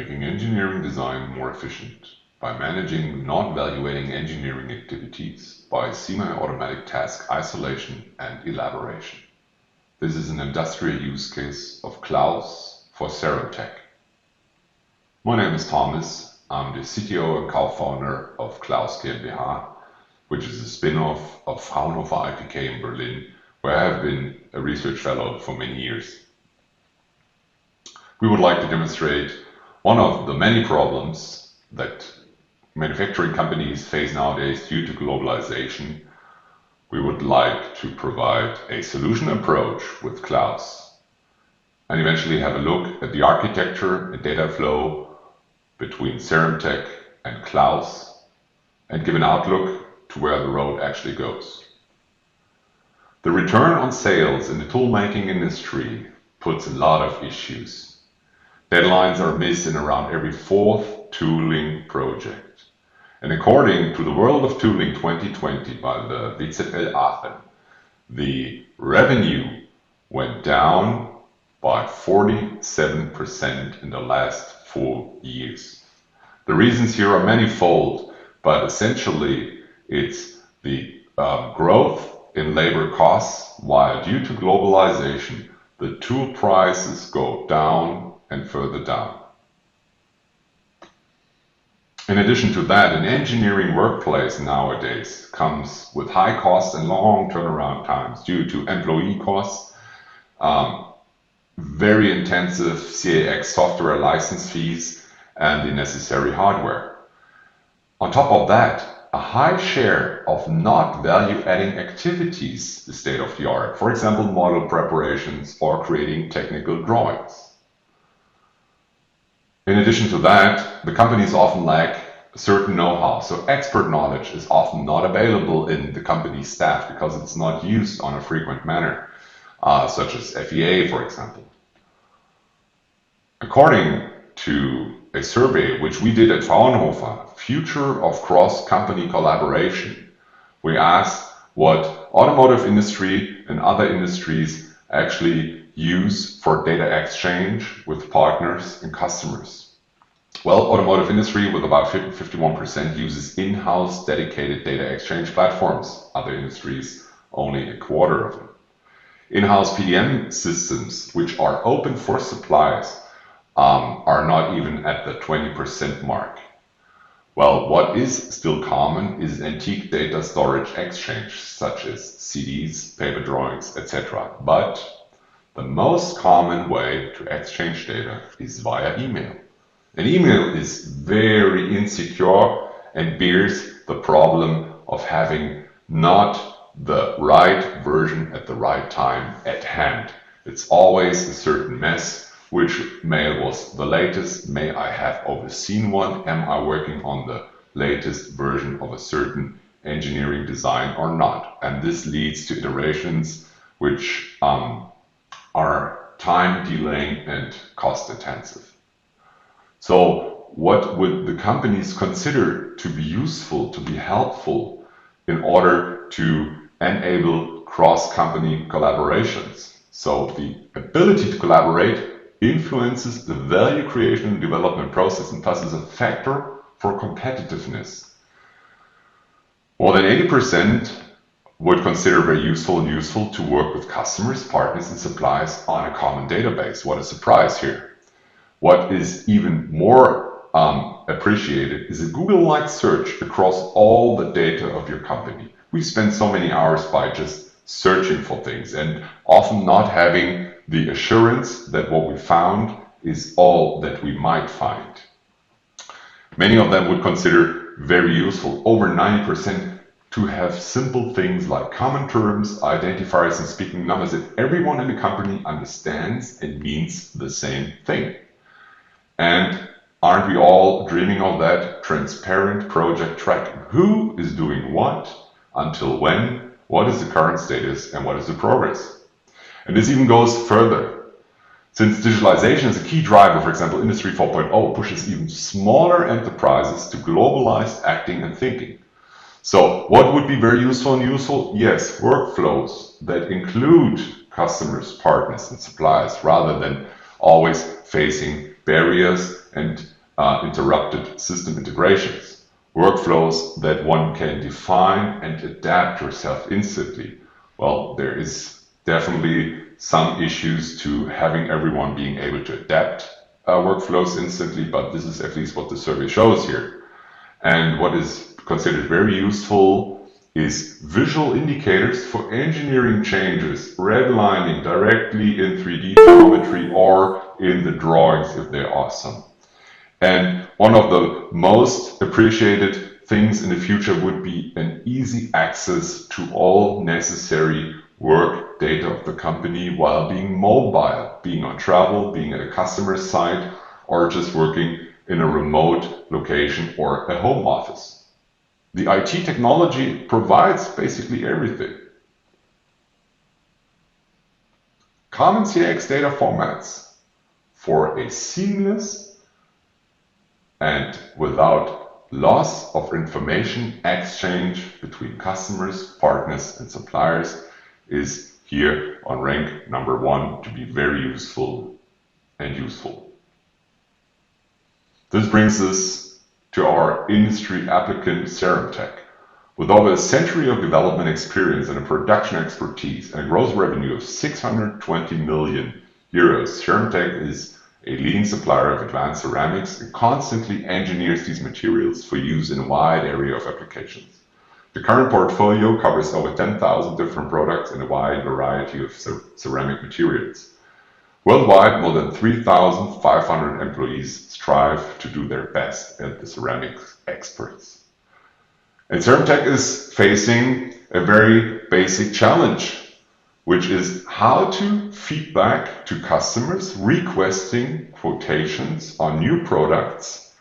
making engineering design more efficient by managing non-evaluating engineering activities by semi-automatic task isolation and elaboration. This is an industrial use case of Klaus for CeramTec. My name is Thomas. I'm the CTO and co-founder of Klaus GmbH, which is a spin-off of Fraunhofer IPK in Berlin, where I have been a research fellow for many years. We would like to demonstrate one of the many problems that manufacturing companies face nowadays due to globalization. We would like to provide a solution approach with Klaus and eventually have a look at the architecture and data flow between CeramTec and Klaus and give an outlook to where the road actually goes. The return on sales in the tool-making industry puts a lot of issues. Deadlines are missed in around every fourth tooling project. And according to the World of Tooling 2020 by the VZL Aachen, the revenue went down by 47% in the last 4 years. The reasons here are manifold, but essentially it's the growth in labor costs, while due to globalization, the tool prices go down and further down. In addition to that, an engineering workplace nowadays comes with high costs and long turnaround times due to employee costs, very intensive CAX software license fees, and the necessary hardware. On top of that, a high share of not value-adding activities is state-of-the-art. For example, model preparations or creating technical drawings. In addition to that, the companies often lack certain know-how, so expert knowledge is often not available in the company staff because it's not used on a frequent manner, such as FEA, for example. According to a survey which we did at Fraunhofer, Future of Cross-Company Collaboration, we asked what automotive industry and other industries actually use for data exchange with partners and customers. Well, automotive industry with about 51% uses in-house dedicated data exchange platforms. Other industries, only a quarter of them. In-house PDM systems, which are open for supplies, are not even at the 20% mark. Well, what is still common is antique data storage exchange, such as CDs, paper drawings, etc. But the most common way to exchange data is via email. An email is very insecure and bears the problem of having not the right version at the right time at hand. It's always a certain mess. Which mail was the latest? May I have overseen one? Am I working on the latest version of a certain engineering design or not? And this leads to iterations which are time delaying and cost intensive. So what would the companies consider to be useful, to be helpful in order to enable cross-company collaborations? So the ability to collaborate influences the value creation and development process and thus is a factor for competitiveness. More than 80% would consider very useful to work with customers, partners and suppliers on a common database. What a surprise here. What is even more appreciated is a Google-like search across all the data of your company. We spend so many hours by just searching for things and often not having the assurance that what we found is all that we might find. Many of them would consider very useful, over 90%, to have simple things like common terms, identifiers and speaking numbers that everyone in the company understands and means the same thing. And aren't we all dreaming of that transparent project tracking? Who is doing what, until when, what is the current status and what is the progress? And this even goes further. Since digitalization is a key driver, for example, Industry 4.0 pushes even smaller enterprises to globalized acting and thinking. So what would be very useful and useful? Yes, workflows that include customers, partners and suppliers rather than always facing barriers and interrupted system integrations, workflows that one can define and adapt yourself instantly. Well, there is definitely some issues to having everyone being able to adapt workflows instantly, but this is at least what the survey shows here. And what is considered very useful is visual indicators for engineering changes, redlining directly in 3D geometry or in the drawings if there are some. And one of the most appreciated things in the future would be an easy access to all necessary work data of the company while being mobile, being on travel, being at a customer site, or just working in a remote location or a home office. The IT technology provides basically everything. Common CX data formats for a seamless and without loss of information exchange between customers, partners, and suppliers is here on rank number 1 to be very useful and useful. This brings us to our industry applicant CeramTec. With over a century of development experience and a production expertise and a gross revenue of 620 million euros, CeramTec is a leading supplier of advanced ceramics and constantly engineers these materials for use in a wide area of applications. The current portfolio covers over 10,000 different products in a wide variety of ceramic materials. Worldwide, more than 3,500 employees strive to do their best as the ceramics experts. And CeramTec is facing a very basic challenge, which is how to feedback to customers requesting quotations on new products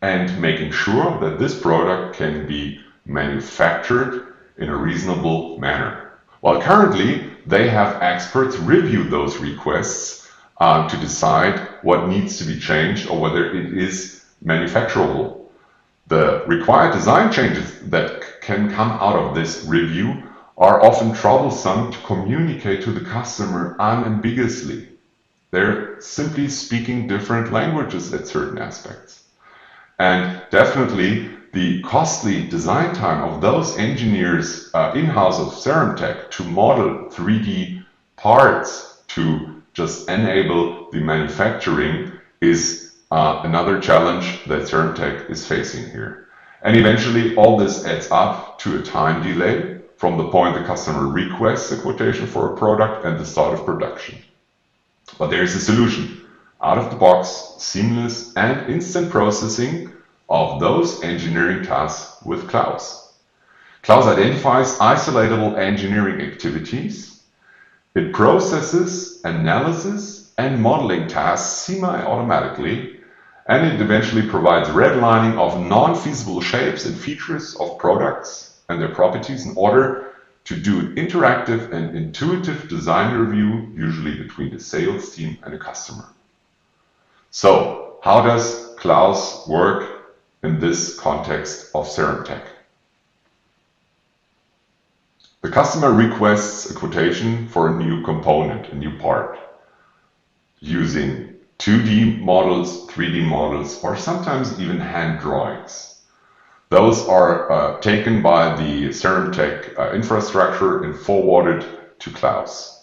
and making sure that this product can be manufactured in a reasonable manner. While currently they have experts review those requests to decide what needs to be changed or whether it is manufacturable. The required design changes that can come out of this review are often troublesome to communicate to the customer unambiguously. They're simply speaking different languages at certain aspects. And definitely the costly design time of those engineers in-house of CeramTec to model 3D parts to just enable the manufacturing is another challenge that CeramTec is facing here. And eventually all this adds up to a time delay from the point the customer requests a quotation for a product and the start of production. But there is a solution. Out of the box, seamless and instant processing of those engineering tasks with Klaus. Klaus identifies isolatable engineering activities. It processes, analysis, and modeling tasks semi-automatically, and it eventually provides redlining of non-feasible shapes and features of products and their properties in order to do an interactive and intuitive design review, usually between the sales team and a customer. So, how does Klaus work in this context of CeramTec? The customer requests a quotation for a new component, a new part, using 2D models, 3D models, or sometimes even hand drawings. Those are taken by the CeramTec infrastructure and forwarded to Klaus.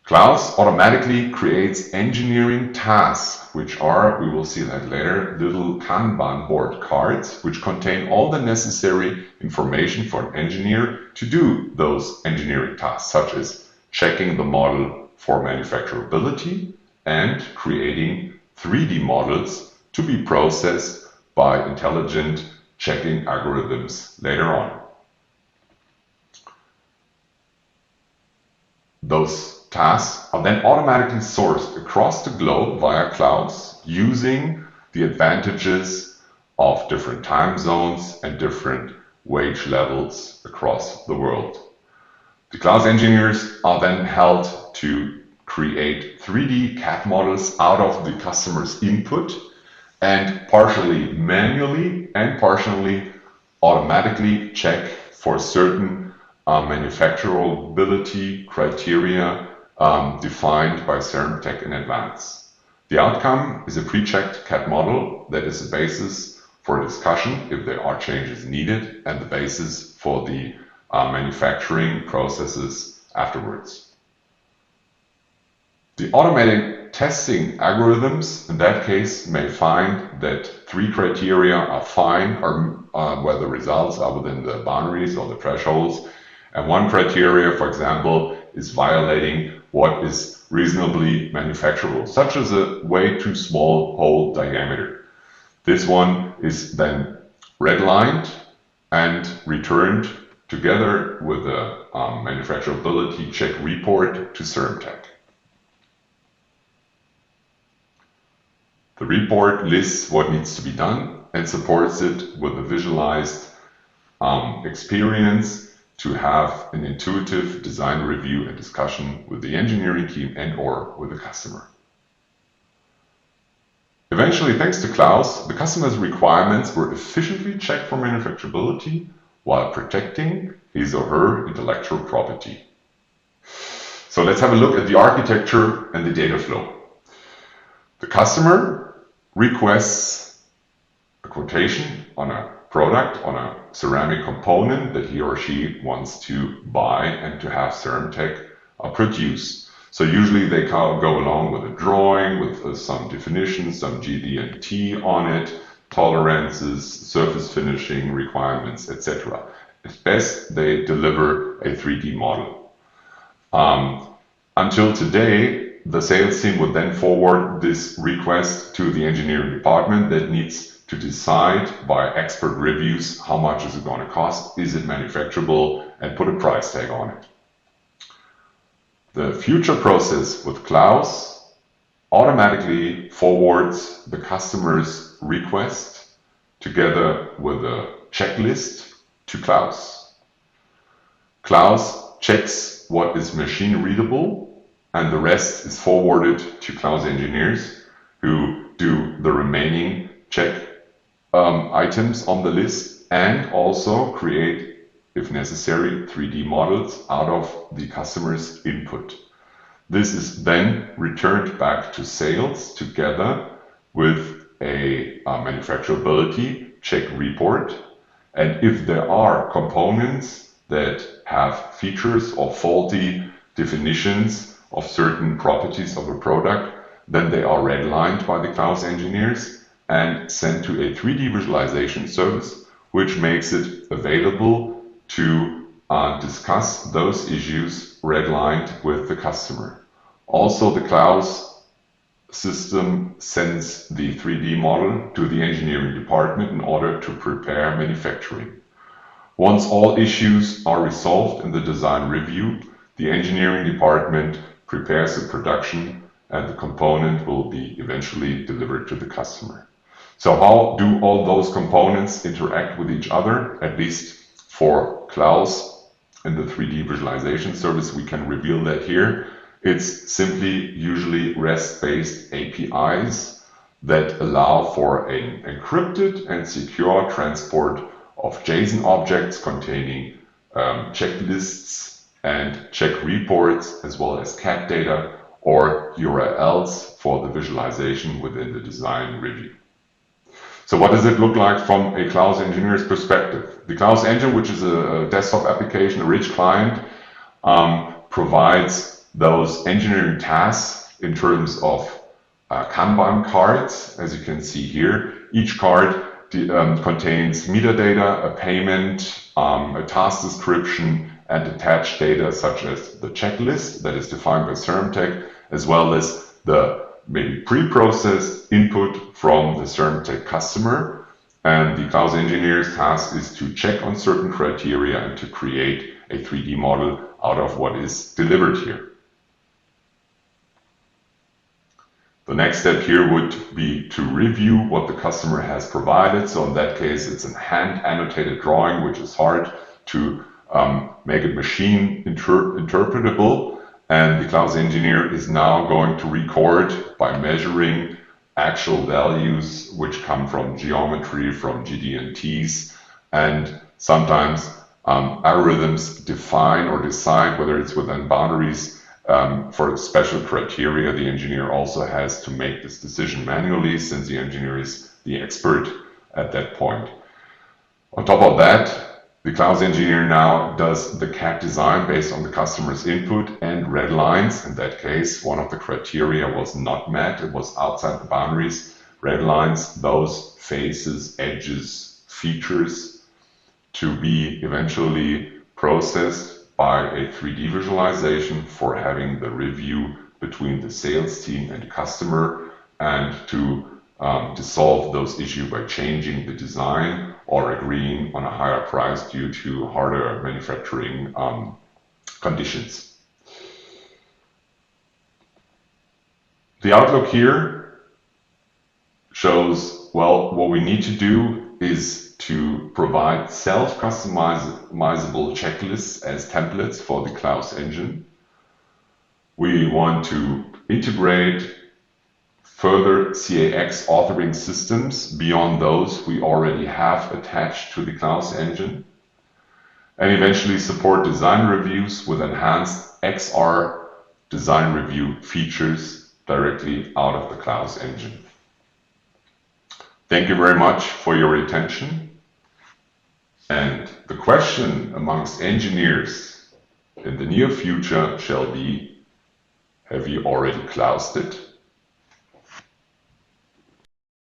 Klaus automatically creates engineering tasks, which are, we will see that later, little Kanban board cards, which contain all the necessary information for an engineer to do those engineering tasks, such as checking the model for manufacturability and creating 3D models to be processed by intelligent checking algorithms later on. Those tasks are then automatically sourced across the globe via Klaus using the advantages of different time zones and different wage levels across the world. The Klaus engineers are then held to create 3D CAD models out of the customer's input and partially manually and partially automatically check for certain manufacturability criteria defined by CeramTec in advance. The outcome is a pre-checked CAD model that is the basis for a discussion if there are changes needed and the basis for the manufacturing processes afterwards. The automatic testing algorithms in that case may find that 3 criteria are fine, or where the results are within the boundaries or the thresholds, and 1 criteria, for example, is violating what is reasonably manufacturable, such as a way too small hole diameter. This one is then redlined and returned together with a manufacturability check report to CeramTec. The report lists what needs to be done and supports it with a visualized experience to have an intuitive design review and discussion with the engineering team and/or with the customer. Eventually, thanks to Klaus, the customer's requirements were efficiently checked for manufacturability while protecting his or her intellectual property. So let's have a look at the architecture and the data flow. The customer requests a quotation on a product, on a ceramic component that he or she wants to buy and to have CeramTec produce. So usually they go along with a drawing with some definitions, some GD&T on it, tolerances, surface finishing requirements, etc. At best, they deliver a 3D model. Until today, the sales team would then forward this request to the engineering department that needs to decide by expert reviews how much is it going to cost, is it manufacturable, and put a price tag on it. The future process with Klaus automatically forwards the customer's request together with a checklist to Klaus. Klaus checks what is machine readable, and the rest is forwarded to Klaus engineers who do the remaining check items on the list and also create, if necessary, 3D models out of the customer's input. This is then returned back to sales together with a manufacturability check report. And if there are components that have features or faulty definitions of certain properties of a product, then they are redlined by the Klaus engineers and sent to a 3D visualization service, which makes it available to discuss those issues redlined with the customer. Also, the Klaus system sends the 3D model to the engineering department in order to prepare manufacturing. Once all issues are resolved in the design review, the engineering department prepares the production and the component will be eventually delivered to the customer. So how do all those components interact with each other? At least for Klaus in the 3D visualization service, we can reveal that here. It's simply usually REST-based APIs that allow for an encrypted and secure transport of JSON objects containing checklists and check reports, as well as CAD data or URLs for the visualization within the design review. So what does it look like from a Klaus engineer's perspective? The Klaus engine, which is a desktop application, a rich client, provides those engineering tasks in terms of Kanban cards, as you can see here. Each card contains metadata, a payment, a task description, and attached data such as the checklist that is defined by CeramTec, as well as the maybe pre-processed input from the CeramTec customer. And the Klaus engineer's task is to check on certain criteria and to create a 3D model out of what is delivered here. The next step here would be to review what the customer has provided. So in that case, it's a hand annotated drawing, which is hard to make it machine interpretable. And the Klaus engineer is now going to record by measuring actual values which come from geometry, from GD&Ts, and sometimes algorithms define or decide whether it's within boundaries For special criteria, the engineer also has to make this decision manually, since the engineer is the expert at that point. On top of that, the Klaus engineer now does the CAD design based on the customer's input and red lines. In that case, one of the criteria was not met. It was outside the boundaries. Red lines, those faces, edges, features to be eventually processed by a 3D visualization for having the review between the sales team and the customer, and to solve those issues by changing the design or agreeing on a higher price due to harder manufacturing conditions. The outlook here shows, well, what we need to do is to provide self-customizable checklists as templates for the Klaus engine. We want to integrate further CAX authoring systems beyond those we already have attached to the Klaus engine, and eventually support design reviews with enhanced XR design review features directly out of the Klaus engine. Thank you very much for your attention. And the question amongst engineers in the near future shall be, have you already Klaused it?